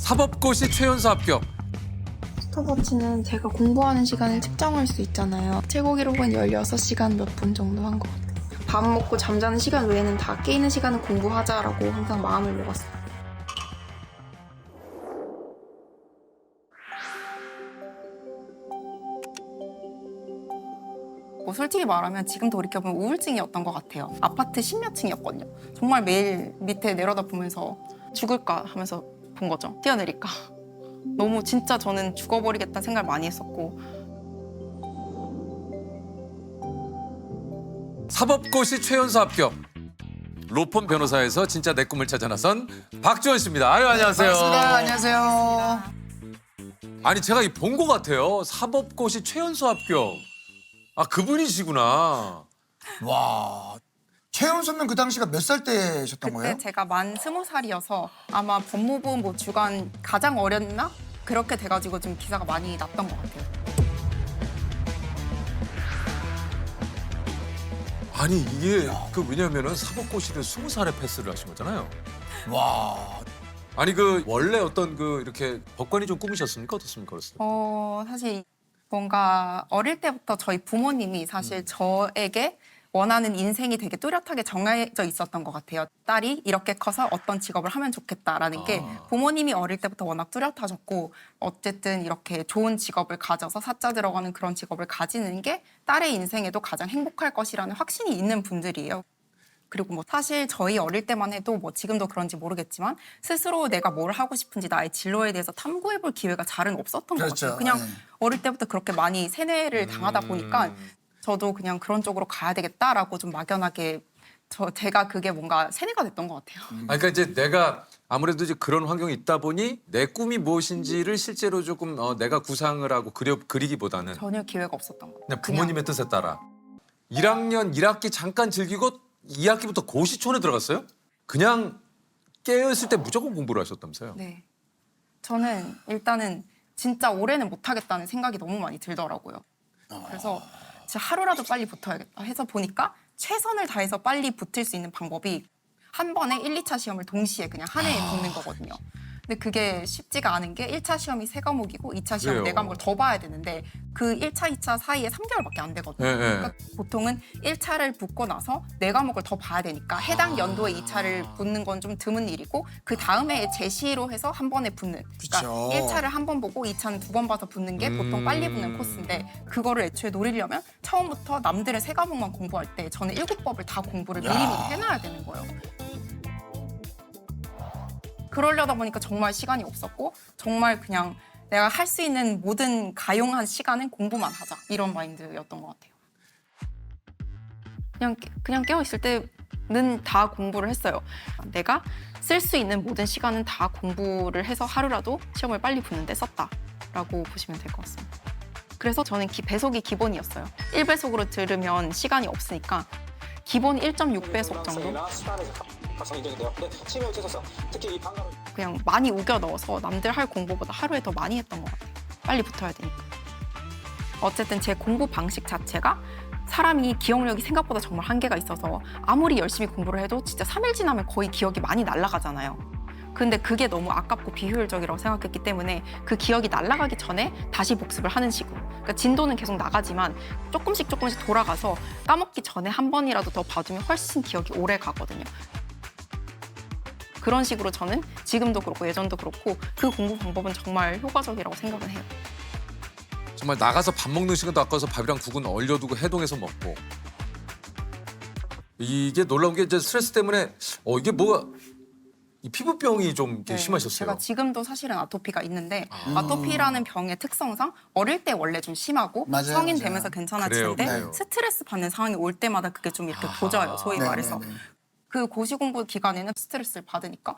사법고시 최연소 합격. 스톱워치는 제가 공부하는 시간을 측정할 수 있잖아요. 최고 기록은 16시간 몇 분 정도 한 것 같아요. 밥 먹고 잠자는 시간 외에는 다 깨있는 시간은 공부하자라고 항상 마음을 먹었어요. 솔직히 말하면 지금 돌이켜보면 우울증이었던 것 같아요. 아파트 10몇 층이었거든요. 정말 매일 밑에 내려다보면서 죽을까 하면서 본 거죠. 뛰어내릴까. 너무 진짜 저는 죽어버리겠다는 생각을 많이 했었고. 사법고시 최연소 합격. 로펌 변호사에서 진짜 내 꿈을 찾아 나선 박지원 씨입니다. 아유, 안녕하세요. 반갑습니다. 안녕하세요. 아니, 제가 본 것 같아요. 사법고시 최연소 합격. 아, 그분이시구나. 와, 최연 선배는 그 당시가 몇 살 때셨던 그때 거예요? 제가 만 20살이어서 아마 법무부 뭐 주간 가장 어렸나? 그렇게 돼가지고 좀 기사가 많이 났던 것 같아요. 아니, 이게 왜냐면은 사법고시를 20살에 패스를 하신 거잖아요. 와, 아니, 원래 어떤 이렇게 법관이 좀 꿈이셨습니까? 어떻습니까? 어렸을 때? 사실 뭔가 어릴 때부터 저희 부모님이 사실 저에게 원하는 인생이 되게 뚜렷하게 정해져 있었던 것 같아요. 딸이 이렇게 커서 어떤 직업을 하면 좋겠다라는 게 부모님이 어릴 때부터 워낙 뚜렷하셨고 어쨌든 이렇게 좋은 직업을 가져서 사자 들어가는 그런 직업을 가지는 게 딸의 인생에도 가장 행복할 것이라는 확신이 있는 분들이에요. 그리고 뭐 사실 저희 어릴 때만 해도 뭐 지금도 그런지 모르겠지만 스스로 내가 뭘 하고 싶은지 나의 진로에 대해서 탐구해볼 기회가 잘은 없었던 것 그렇죠. 같아요. 그냥 네. 어릴 때부터 그렇게 많이 세뇌를 당하다 보니까 저도 그냥 그런 쪽으로 가야 되겠다라고 좀 막연하게 제가 그게 뭔가 세뇌가 됐던 것 같아요. 그러니까 이제 내가 아무래도 이제 그런 환경이 있다 보니 내 꿈이 무엇인지를 실제로 조금 내가 구상을 하고 그리기보다는 전혀 기회가 없었던 것 같아요. 그냥 부모님의 뜻에 따라 1학년 1학기 잠깐 즐기고 2학기부터 고시촌에 들어갔어요? 그냥 깨어있을 때 무조건 공부를 하셨다면서요? 네. 저는 일단은 진짜 올해는 못하겠다는 생각이 너무 많이 들더라고요. 그래서 진짜 하루라도 빨리 붙어야겠다 해서 보니까 최선을 다해서 빨리 붙을 수 있는 방법이 한 번에 1, 2차 시험을 동시에 그냥 한 해에 붙는 거거든요. 근데 그게 쉽지가 않은 게 1차 시험이 3과목이고 2차 시험이 그래요. 4과목을 더 봐야 되는데 그 1차, 2차 사이에 3개월밖에 안 되거든요. 네, 네. 그러니까 보통은 1차를 붙고 나서 4과목을 더 봐야 되니까 해당 연도에 2차를 붙는 건 좀 드문 일이고 그 다음에 제시로 해서 한 번에 붙는. 그러니까 그쵸. 1차를 한 번 보고 2차는 2번 봐서 붙는 게 보통 빨리 붙는 코스인데 그거를 애초에 노리려면 처음부터 남들은 3과목만 공부할 때 저는 7법을 다 공부를 미리미리 해놔야 되는 거예요. 그러려다 보니까 정말 시간이 없었고 정말 그냥 내가 할 수 있는 모든 가용한 시간은 공부만 하자 이런 마인드였던 것 같아요. 그냥 깨어 있을 때는 다 공부를 했어요. 내가 쓸 수 있는 모든 시간은 다 공부를 해서 하루라도 시험을 빨리 붙는데 썼다라고 보시면 될 것 같습니다. 그래서 저는 배속이 기본이었어요. 1배속으로 들으면 시간이 없으니까 기본 1.6배속 정도? 그냥 많이 우겨 넣어서 남들 할 공부보다 하루에 더 많이 했던 것 같아요. 빨리 붙어야 되니까. 어쨌든 제 공부 방식 자체가 사람이 기억력이 생각보다 정말 한계가 있어서 아무리 열심히 공부를 해도 진짜 3일 지나면 거의 기억이 많이 날아가잖아요. 근데 그게 너무 아깝고 비효율적이라고 생각했기 때문에 그 기억이 날아가기 전에 다시 복습을 하는 식으로. 그러니까 진도는 계속 나가지만 조금씩 돌아가서 까먹기 전에 한 번이라도 더 봐두면 훨씬 기억이 오래 가거든요. 그런 식으로 저는 지금도 그렇고 예전도 그렇고 그 공부 방법은 정말 효과적이라고 생각을 해요. 정말 나가서 밥 먹는 시간도 아까워서 밥이랑 국은 얼려두고 해동해서 먹고. 이게 놀라운 게 이제 스트레스 때문에 이게 뭐가 이 피부병이 좀 이렇게 네, 심하셨어요. 제가 지금도 사실은 아토피가 있는데 아토피라는 병의 특성상 어릴 때 원래 좀 심하고 맞아요, 성인 맞아요. 되면서 괜찮아지는데 그래요. 스트레스 받는 상황이 올 때마다 그게 좀 이렇게 도져요. 소위 네, 말해서. 네, 네. 그 고시공부 기간에는 스트레스를 받으니까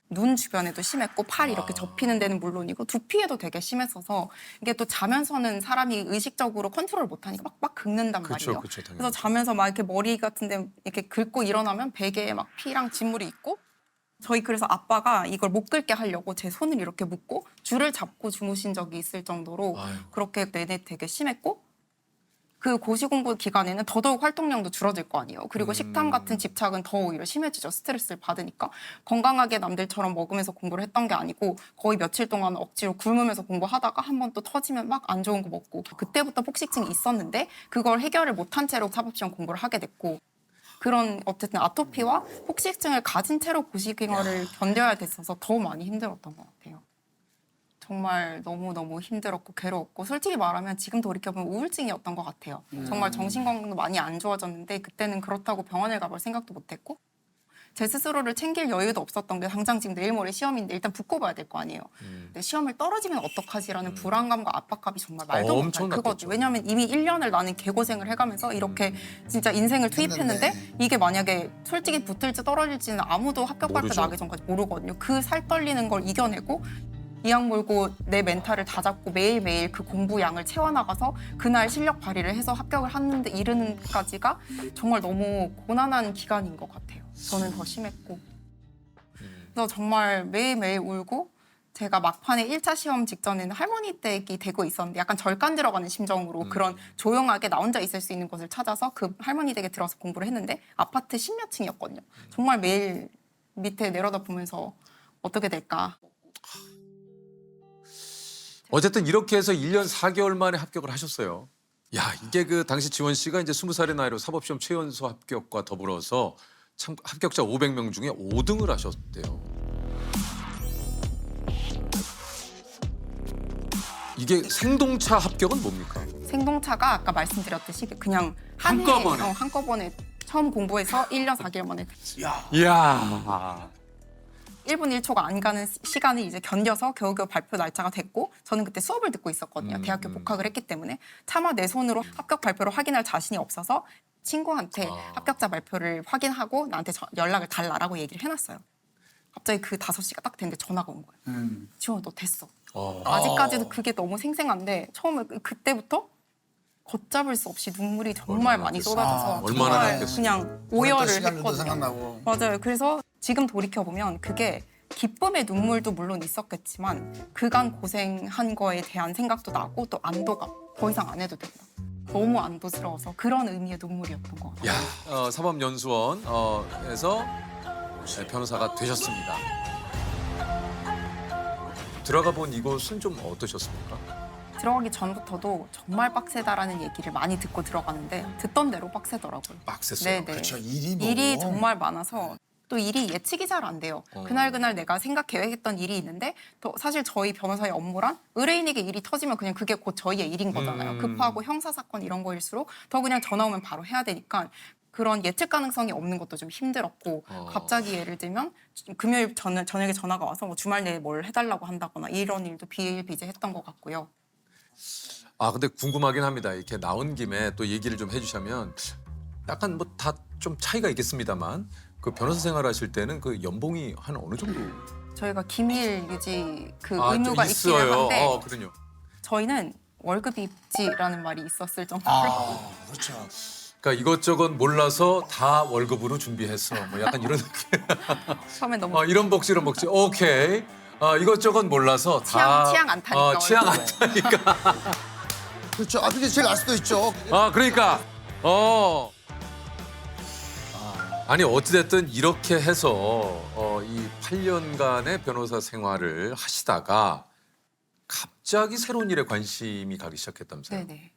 눈 주변에도 심했고 팔이 이렇게 접히는 데는 물론이고 두피에도 되게 심했어서 이게 또 자면서는 사람이 의식적으로 컨트롤 못하니까 막 긁는단 그쵸, 말이에요. 그쵸, 당연히. 그래서 자면서 막 이렇게 머리 같은데 이렇게 긁고 일어나면 베개에 막 피랑 진물이 있고 저희 그래서 아빠가 이걸 못 긁게 하려고 제 손을 이렇게 묶고 줄을 잡고 주무신 적이 있을 정도로 아유. 그렇게 내내 되게 심했고 그 고시 공부 기간에는 더더욱 활동량도 줄어들 거 아니에요. 그리고 식탐 같은 집착은 더 오히려 심해지죠. 스트레스를 받으니까. 건강하게 남들처럼 먹으면서 공부를 했던 게 아니고 거의 며칠 동안 억지로 굶으면서 공부하다가 한 번 또 터지면 막 안 좋은 거 먹고 그때부터 폭식증이 있었는데 그걸 해결을 못한 채로 사법시험 공부를 하게 됐고 그런 어쨌든 아토피와 폭식증을 가진 채로 고시생활을 견뎌야 됐어서 더 많이 힘들었던 것 같아요. 정말 너무너무 힘들었고 괴로웠고 솔직히 말하면 지금 돌이켜보면 우울증이었던 것 같아요. 정말 정신건강도 많이 안 좋아졌는데 그때는 그렇다고 병원을 가볼 생각도 못했고 제 스스로를 챙길 여유도 없었던 게 당장 지금 내일 모레 시험인데 일단 붙고 봐야 될 거 아니에요. 근데 시험을 떨어지면 어떡하지라는 불안감과 압박감이 정말 말도 못할 엄청났겠죠. 그거죠. 왜냐하면 이미 1년을 나는 개고생을 해가면서 이렇게 진짜 인생을 투입했는데 이게 만약에 솔직히 붙을지 떨어질지는 아무도 합격 발표 모르죠. 나기 전까지 모르거든요. 그 살 떨리는 걸 이겨내고 이악 물고 내 멘탈을 다잡고 매일매일 그 공부량을 채워나가서 그날 실력 발휘를 해서 합격을 하는데 이르는까지가 정말 너무 고난한 기간인 것 같아요. 저는 더 심했고. 그래서 정말 매일매일 울고 제가 막판에 1차 시험 직전에는 할머니 댁이 되고 있었는데 약간 절간 들어가는 심정으로 그런 조용하게 나 혼자 있을 수 있는 곳을 찾아서 그 할머니 댁에 들어서 공부를 했는데 아파트 10몇 층이었거든요. 정말 매일 밑에 내려다보면서 어떻게 될까. 어쨌든 이렇게 해서 1년 4개월 만에 합격을 하셨어요. 야, 이게 그 당시 지원 씨가 이제 20살의 나이로 사법시험 최연소 합격과 더불어서 참 합격자 500명 중에 5등을 하셨대요. 이게 생동차 합격은 뭡니까? 생동차가 아까 말씀드렸듯이 그냥 한꺼번에. 한꺼번에 처음 공부해서 1년 4개월 만에 이야. 1분 1초가 안 가는 시간을 이제 견뎌서 겨우겨우 발표 날짜가 됐고 저는 그때 수업을 듣고 있었거든요. 대학교 복학을 했기 때문에 차마 내 손으로 합격 발표를 확인할 자신이 없어서 친구한테 합격자 발표를 확인하고 나한테 연락을 달라라고 얘기를 해놨어요. 갑자기 그 5시가 딱 됐는데 전화가 온 거예요. 지원아 너 됐어. 아직까지도 그게 너무 생생한데 처음에 그때부터 걷잡을 수 없이 눈물이 정말 얼마나 많이 났겠어. 쏟아져서 얼마나 정말 났겠어. 그냥 어렸던 오열을 시간들도 했거든요. 생각나고. 맞아요. 그래서 지금 돌이켜보면 그게 기쁨의 눈물도 물론 있었겠지만 그간 고생한 거에 대한 생각도 나고 또 안도감 더 이상 안 해도 된다. 너무 안도스러워서 그런 의미의 눈물이었던 것 같아요. 야, 사법연수원에서 변호사가 되셨습니다. 들어가 본 이곳은 좀 어떠셨습니까? 들어가기 전부터도 정말 빡세다라는 얘기를 많이 듣고 들어가는데 듣던 대로 빡세더라고요. 빡셌어요. 네네. 그렇죠. 일이 뭐. 일이 정말 많아서 또 일이 예측이 잘 안 돼요. 그날 내가 생각 계획했던 일이 있는데 또 사실 저희 변호사의 업무란 의뢰인에게 일이 터지면 그냥 그게 곧 저희의 일인 거잖아요. 급하고 형사 사건 이런 거일수록 더 그냥 전화 오면 바로 해야 되니까 그런 예측 가능성이 없는 것도 좀 힘들었고 갑자기 예를 들면 금요일 저녁에 전화가 와서 뭐 주말 내에 뭘 해달라고 한다거나 이런 일도 비일비재했던 것 같고요. 아, 근데 궁금하긴 합니다. 이렇게 나온 김에 또 얘기를 좀 해주시면 약간 뭐 다 좀 차이가 있겠습니다만 그 변호사 생활하실 때는 그 연봉이 한 어느 정도? 저희가 기밀 유지 그 좀 의무가 있기는 한데 그럼요. 저희는 월급이 입지라는 말이 있었을 정도로 그렇죠. 그러니까 이것저것 몰라서 다 월급으로 준비했어. 뭐 약간 이런 느낌. 처음에 너무 이런 복지 이런 복지. 오케이. 이것저것 몰라서 다 취향 안 타니까 취향 안 월급에. 타니까. 그렇죠. 그게 제일 알 수도 있죠. 그러니까 아니 어찌됐든 이렇게 해서 이 8년간의 변호사 생활을 하시다가 갑자기 새로운 일에 관심이 가기 시작했다면서요? 네네.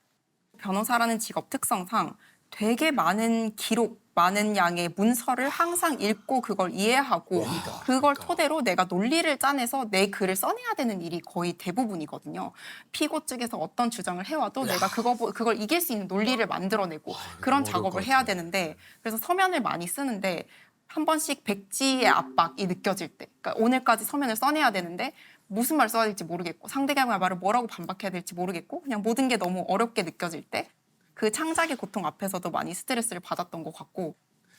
변호사라는 직업 특성상 되게 많은 기록, 많은 양의 문서를 항상 읽고 그걸 이해하고 그걸 토대로 내가 논리를 짜내서 내 글을 써내야 되는 일이 거의 대부분이거든요. 피고 측에서 어떤 주장을 해와도 내가 그걸 이길 수 있는 논리를 만들어내고 그런 작업을 해야 되는데 그래서 서면을 많이 쓰는데 한 번씩 백지의 압박이 느껴질 때 그러니까 오늘까지 서면을 써내야 되는데 무슨 말 써야 될지 모르겠고 상대방의 말을 뭐라고 반박해야 될지 모르겠고 그냥 모든 게 너무 어렵게 느껴질 때 그 창작의 고통 앞에서도 많이 스트레스를 받았던 것 같고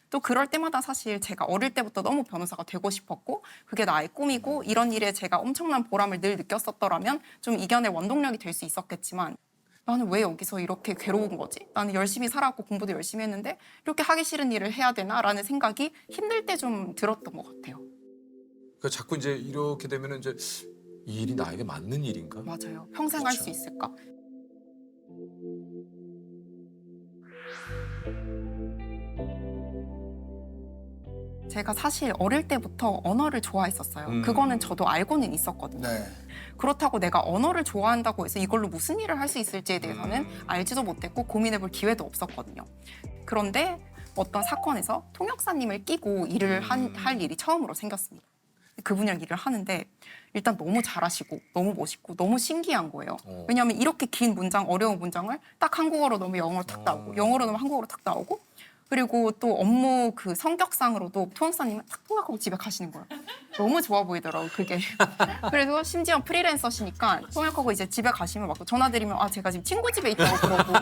또 그럴 때마다 사실 제가 어릴 때부터 너무 변호사가 되고 싶었고 그게 나의 꿈이고 이런 일에 제가 엄청난 보람을 늘 느꼈었더라면 좀 이겨낼 원동력이 될 수 있었겠지만 나는 왜 여기서 이렇게 괴로운 거지? 나는 열심히 살았고 공부도 열심히 했는데 이렇게 하기 싫은 일을 해야 되나라는 생각이 힘들 때 좀 들었던 것 같아요. 그러니까 자꾸 이제 이렇게 되면은 이제 이 일이 나에게 맞는 일인가? 맞아요. 평생 할 수 있을까? 제가 사실 어릴 때부터 언어를 좋아했었어요. 그거는 저도 알고는 있었거든요. 네. 그렇다고 내가 언어를 좋아한다고 해서 이걸로 무슨 일을 할 수 있을지에 대해서는 알지도 못했고 고민해볼 기회도 없었거든요. 그런데 어떤 사건에서 통역사님을 끼고 일을 할 일이 처음으로 생겼습니다. 그분이랑 일을 하는데 일단 너무 잘하시고 너무 멋있고 너무 신기한 거예요. 왜냐하면 이렇게 긴 문장, 어려운 문장을 딱 한국어로 넣으면 영어로 탁 나오고 영어로 넣으면 한국어로 탁 나오고 그리고 또 업무 그 성격상으로도 통역사님은 탁 통역하고 집에 가시는 거예요. 너무 좋아 보이더라고요, 그게. 그래서 심지어 프리랜서시니까 통역하고 이제 집에 가시면 막 전화 드리면 아, 제가 지금 친구 집에 있다고 그러고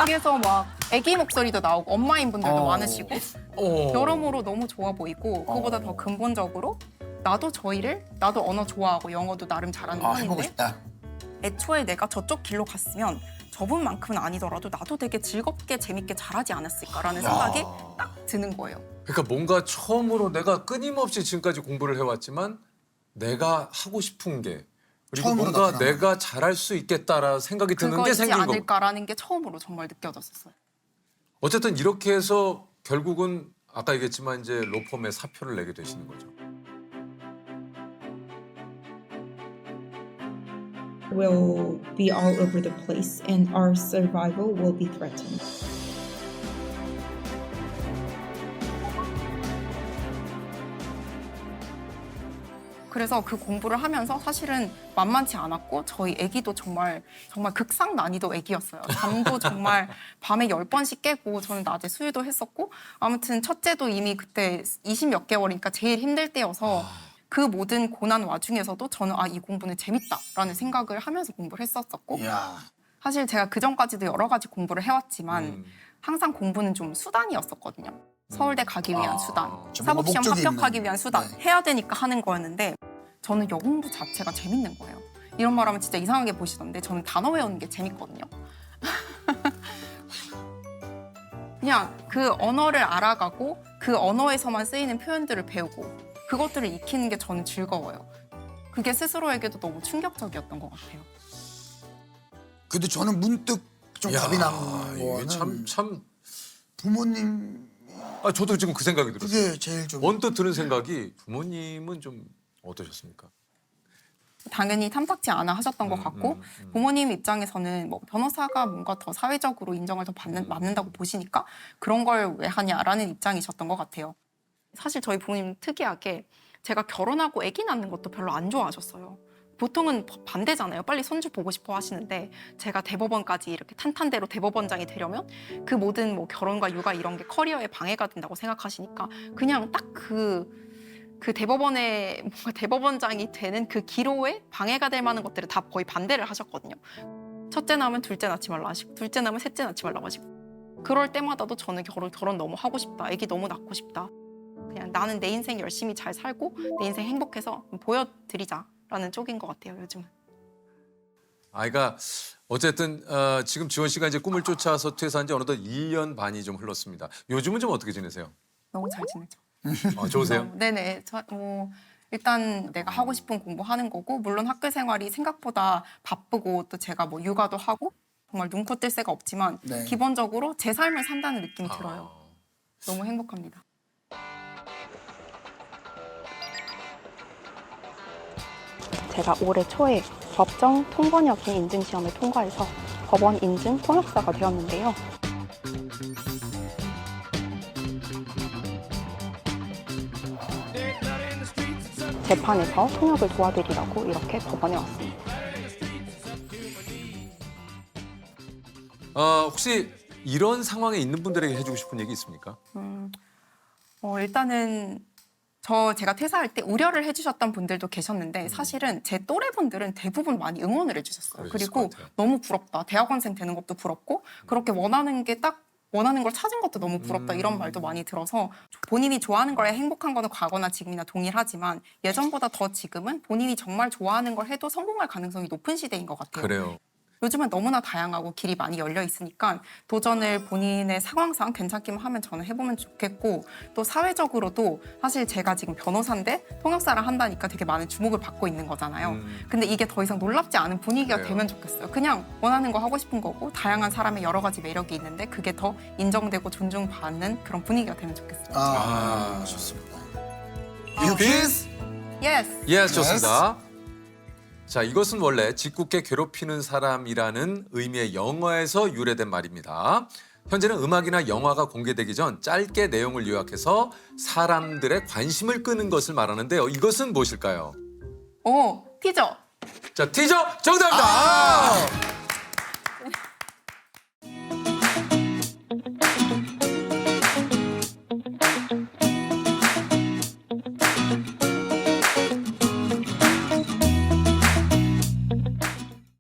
그래서 막 아기 목소리도 나오고 엄마인 분들도 많으시고 여러모로 너무 좋아 보이고 그거보다 더 근본적으로 나도 언어 좋아하고 영어도 나름 잘하는 해보고 편인데 싶다. 애초에 내가 저쪽 길로 갔으면 저분만큼은 아니더라도 나도 되게 즐겁게 재밌게 잘하지 않았을까라는 생각이 딱 드는 거예요. 그러니까 뭔가 처음으로 내가 끊임없이 지금까지 공부를 해왔지만 내가 하고 싶은 게 그리고 처음으로 뭔가 나타나는 내가 잘할 수 있겠다라는 생각이 드는 게 그거이지 생긴 거고. 않을까라는 게 처음으로 정말 느껴졌었어요. 어쨌든 이렇게 해서 결국은 아까 얘기했지만 이제 로펌에 사표를 내게 되시는 거죠. will be all over the place and our survival will be threatened. 그래서 그 공부를 하면서 사실은 만만치 않았고 저희 아기도 정말 극상 난이도 아기였어요. 잠도 정말 밤에 10번씩 깨고 저는 낮에 수유도 했었고 아무튼 첫째도 이미 그때 20몇 개월이니까 제일 힘들 때여서 그 모든 고난 와중에서도 저는 이 공부는 재밌다라는 생각을 하면서 공부를 했었었고 이야. 사실 제가 그전까지도 여러 가지 공부를 해왔지만 항상 공부는 좀 수단이었었거든요. 서울대 가기 위한 수단, 좀 사법시험 목적이 합격하기 있는. 위한 수단, 네. 해야 되니까 하는 거였는데 저는 여공부 자체가 재밌는 거예요. 이런 말하면 진짜 이상하게 보시던데 저는 단어 외우는 게 재밌거든요. 그냥 그 언어를 알아가고 그 언어에서만 쓰이는 표현들을 배우고 그것들을 익히는 게 저는 즐거워요. 그게 스스로에게도 너무 충격적이었던 것 같아요. 근데 저는 문득 좀 야, 답이 난 이게 거는 참. 부모님 저도 지금 그 생각이 들었어요. 그게 제일 좀 언뜻 드는 생각이 부모님은 좀 어떠셨습니까? 당연히 탐탁지 않아 하셨던 것 같고 부모님 입장에서는 뭐 변호사가 뭔가 더 사회적으로 인정을 더 받는다고 보시니까 그런 걸 왜 하냐라는 입장이셨던 것 같아요. 사실 저희 부모님 특이하게 제가 결혼하고 아기 낳는 것도 별로 안 좋아하셨어요. 보통은 반대잖아요. 빨리 손주 보고 싶어 하시는데 제가 대법원까지 이렇게 탄탄대로 대법원장이 되려면 그 모든 뭐 결혼과 육아 이런 게 커리어에 방해가 된다고 생각하시니까 그냥 딱 그 대법원의 뭔가 대법원장이 되는 그 기로에 방해가 될 만한 것들을 다 거의 반대를 하셨거든요. 첫째 낳으면 둘째 낳지 말라 하시고 둘째 낳으면 셋째 낳지 말라고 하시고 그럴 때마다도 저는 결혼 너무 하고 싶다. 아기 너무 낳고 싶다. 그냥 나는 내 인생 열심히 잘 살고 내 인생 행복해서 보여드리자라는 쪽인 것 같아요. 요즘은. 아이가 어쨌든 지금 지원 씨가 이제 꿈을 쫓아서 퇴사한 지 어느덧 1년 반이 좀 흘렀습니다. 요즘은 좀 어떻게 지내세요? 너무 잘 지내죠. 좋으세요? 네네. 일단 내가 하고 싶은 공부하는 거고 물론 학교 생활이 생각보다 바쁘고 또 제가 뭐 육아도 하고 정말 눈코 뜰 새가 없지만 네. 기본적으로 제 삶을 산다는 느낌이 들어요. 너무 행복합니다. 제가 올해 초에 법정 통번역인 인증 시험을 통과해서 법원 인증 통역사가 되었는데요. 재판에서 통역을 도와드리라고 이렇게 법원에 왔습니다. 혹시 이런 상황에 있는 분들에게 해주고 싶은 얘기 있습니까? 일단은 제가 퇴사할 때 우려를 해주셨던 분들도 계셨는데 사실은 제 또래 분들은 대부분 많이 응원을 해주셨어요. 그러셨을 그리고 것 같아요. 너무 부럽다. 대학원생 되는 것도 부럽고 그렇게 원하는 걸 찾은 것도 너무 부럽다 이런 말도 많이 들어서 본인이 좋아하는 거에 행복한 거는 과거나 지금이나 동일하지만 예전보다 더 지금은 본인이 정말 좋아하는 걸 해도 성공할 가능성이 높은 시대인 것 같아요. 그래요. 요즘은 너무나 다양하고 길이 많이 열려 있으니까 도전을 본인의 상황상 괜찮기만 하면 저는 해보면 좋겠고 또 사회적으로도 사실 제가 지금 변호사인데 통역사를 한다니까 되게 많은 주목을 받고 있는 거잖아요. 근데 이게 더 이상 놀랍지 않은 분위기가 그래요. 되면 좋겠어요. 그냥 원하는 거 하고 싶은 거고 다양한 사람의 여러 가지 매력이 있는데 그게 더 인정되고 존중받는 그런 분위기가 되면 좋겠어요. 좋습니다. You kiss? Yes. 예, 좋습니다. 자, 이것은 원래 짓궂게 괴롭히는 사람이라는 의미의 영어에서 유래된 말입니다. 현재는 음악이나 영화가 공개되기 전 짧게 내용을 요약해서 사람들의 관심을 끄는 것을 말하는데요. 이것은 무엇일까요? 오, 티저. 자, 티저 정답입니다.